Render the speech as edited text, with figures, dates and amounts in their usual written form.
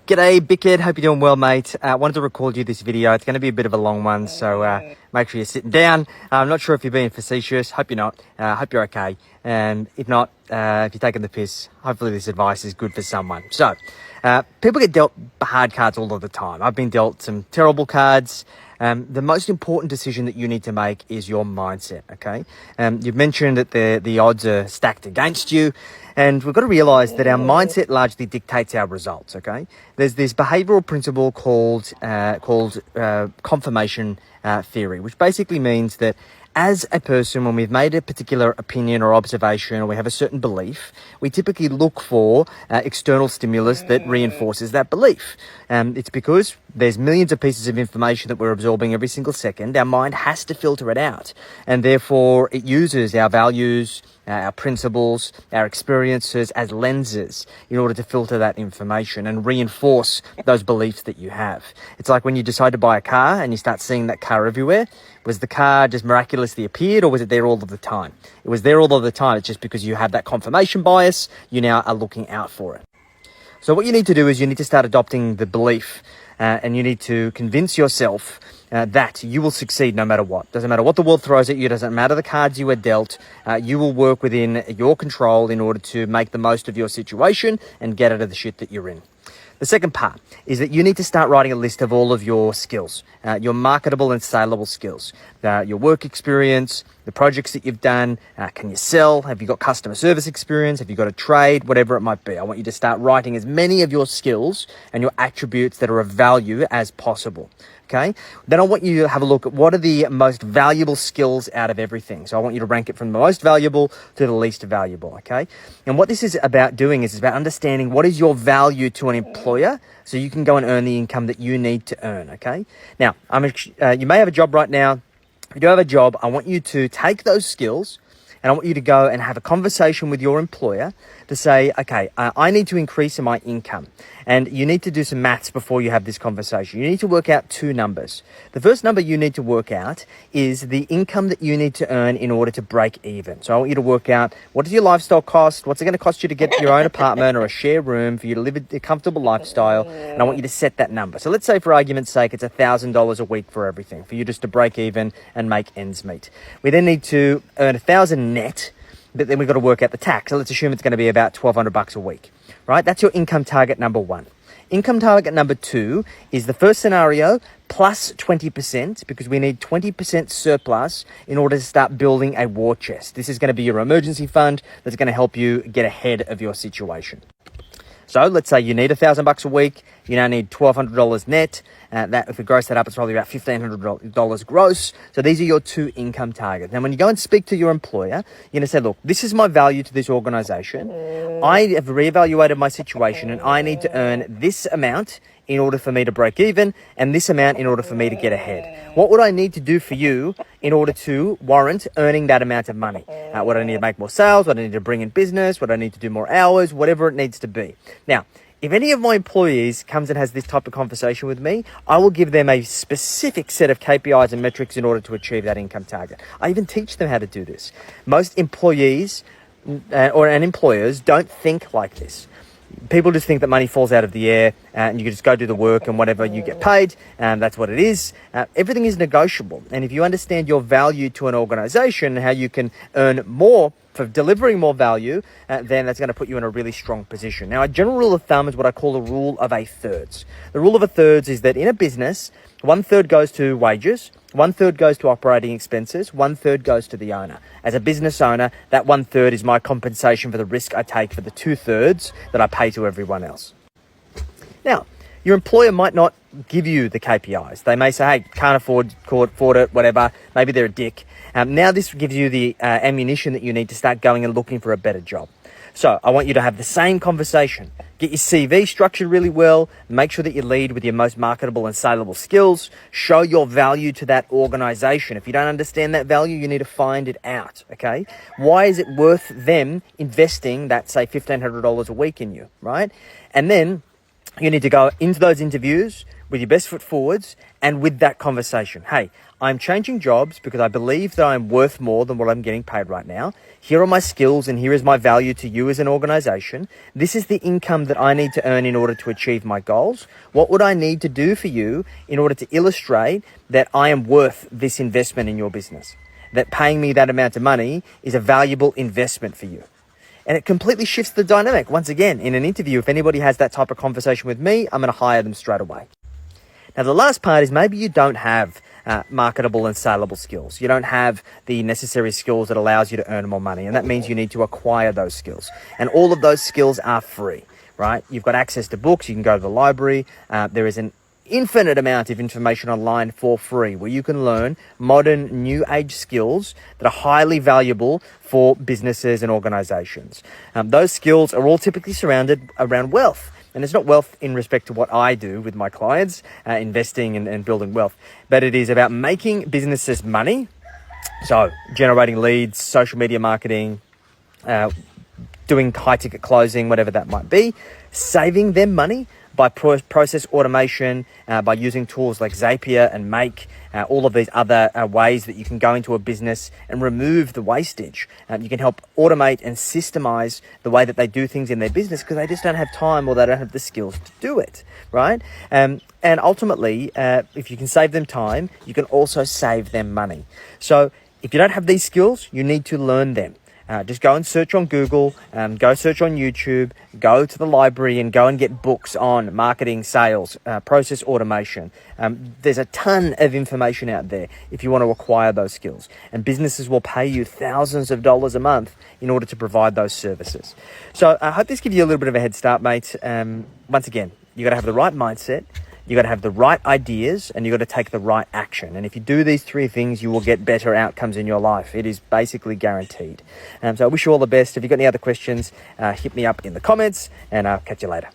G'day, Bickhead. Hope you're doing well, mate. Wanted to record you this video. It's going to be a bit of a long one, so make sure you're sitting down. I'm not sure if you're being facetious. Hope you're not. Hope you're okay. And if not, if you're taking the piss, hopefully this advice is good for someone. So, people get dealt hard cards all of the time. I've been dealt some terrible cards. The most important decision that you need to make is your mindset, okay? You've mentioned that the odds are stacked against you, and we've got to realize that our mindset largely dictates our results, okay? There's this behavioral principle called confirmation theory, which basically means that as a person, when we've made a particular opinion or observation, or we have a certain belief, we typically look for external stimulus that reinforces that belief. It's because there's millions of pieces of information that we're absorbing every single second. Our mind has to filter it out. And therefore, it uses our values, our principles, our experiences as lenses in order to filter that information and reinforce those beliefs that you have. It's like when you decide to buy a car and you start seeing that car everywhere. Was the car just miraculously appeared, or was it there all of the time? It was there all of the time. It's just because you have that confirmation bias, you now are looking out for it. So what you need to do is you need to start adopting the belief and you need to convince yourself that you will succeed no matter what. Doesn't matter what the world throws at you. Doesn't matter the cards you are dealt. You will work within your control in order to make the most of your situation and get out of the shit that you're in. The second part is that you need to start writing a list of all of your skills, your marketable and saleable skills, your work experience, the projects that you've done. Can you sell? Have you got customer service experience? Have you got a trade? Whatever it might be. I want you to start writing as many of your skills and your attributes that are of value as possible. Okay. Then I want you to have a look at what are the most valuable skills out of everything. So I want you to rank it from the most valuable to the least valuable. Okay. And what this is about doing is about understanding what is your value to an employer so you can go and earn the income that you need to earn. Okay. Now, you may have a job right now. If you do have a job, I want you to take those skills and I want you to go and have a conversation with your employer to say, okay, I need to increase my income. And you need to do some maths before you have this conversation. You need to work out two numbers. The first number you need to work out is the income that you need to earn in order to break even. So I want you to work out, what does your lifestyle cost? What's it going to cost you to get your own apartment or a share room for you to live a comfortable lifestyle? And I want you to set that number. So let's say, for argument's sake, it's $1,000 a week for everything, for you just to break even and make ends meet. We then need to earn $1,000 net, but then we've got to work out the tax. So let's assume it's going to be about $1,200 a week, right? That's your income target number one. Income target number two is the first scenario plus 20%, because we need 20% surplus in order to start building a war chest. This is going to be your emergency fund that's going to help you get ahead of your situation. So let's say you need $1,000 a week. You now need $1,200 net. That, if we gross that up, it's probably about $1,500 gross. So these are your two income targets. Now, when you go and speak to your employer, you're going to say, look, this is my value to this organization. I have reevaluated my situation and I need to earn this amount in order for me to break even, and this amount in order for me to get ahead. What would I need to do for you in order to warrant earning that amount of money? What do I need to make more sales? What do I need to bring in business? What do I need to do more hours? Whatever it needs to be. Now, if any of my employees comes and has this type of conversation with me, I will give them a specific set of KPIs and metrics in order to achieve that income target. I even teach them how to do this. Most employees and employers don't think like this. People just think that money falls out of the air and you can just go do the work and whatever you get paid, that's what it is. Everything is negotiable. And if you understand your value to an organization and how you can earn more for delivering more value, then that's going to put you in a really strong position. Now, a general rule of thumb is what I call the rule of a thirds. The rule of a thirds is that in a business, 1/3 goes to wages, 1/3 goes to operating expenses, 1/3 goes to the owner. As a business owner, that 1/3 is my compensation for the risk I take for the 2/3 that I pay to everyone else. Now, your employer might not give you the KPIs. They may say, hey, can't afford it, whatever. Maybe they're a dick. Now this gives you the ammunition that you need to start going and looking for a better job. So I want you to have the same conversation. Get your CV structured really well. Make sure that you lead with your most marketable and saleable skills. Show your value to that organization. If you don't understand that value, you need to find it out, okay? Why is it worth them investing that, say, $1,500 a week in you, right? And then you need to go into those interviews with your best foot forwards and with that conversation. Hey, I'm changing jobs because I believe that I'm worth more than what I'm getting paid right now. Here are my skills and here is my value to you as an organization. This is the income that I need to earn in order to achieve my goals. What would I need to do for you in order to illustrate that I am worth this investment in your business? That paying me that amount of money is a valuable investment for you. And it completely shifts the dynamic. Once again, in an interview, if anybody has that type of conversation with me, I'm going to hire them straight away. Now, the last part is maybe you don't have marketable and saleable skills. You don't have the necessary skills that allows you to earn more money. And that means you need to acquire those skills. And all of those skills are free, right? You've got access to books. You can go to the library. There is an infinite amount of information online for free where you can learn modern new age skills that are highly valuable for businesses and organizations. Those skills are all typically surrounded around wealth. And it's not wealth in respect to what I do with my clients, investing and building wealth, but it is about making businesses money. So generating leads, social media marketing, doing high ticket closing, whatever that might be, saving them money by process automation, by using tools like Zapier and Make, all of these other ways that you can go into a business and remove the wastage. You can help automate and systemize the way that they do things in their business because they just don't have time or they don't have the skills to do it, right? And ultimately, if you can save them time, you can also save them money. So if you don't have these skills, you need to learn them. Just go and search on Google, go search on YouTube, go to the library and go and get books on marketing, sales, process automation. There's a ton of information out there if you want to acquire those skills. And businesses will pay you thousands of dollars a month in order to provide those services. So I hope this gives you a little bit of a head start, mate. Once again, you got to have the right mindset. You got to have the right ideas and you got to take the right action. And if you do these three things, you will get better outcomes in your life. It is basically guaranteed. So I wish you all the best. If you've got any other questions, hit me up in the comments and I'll catch you later.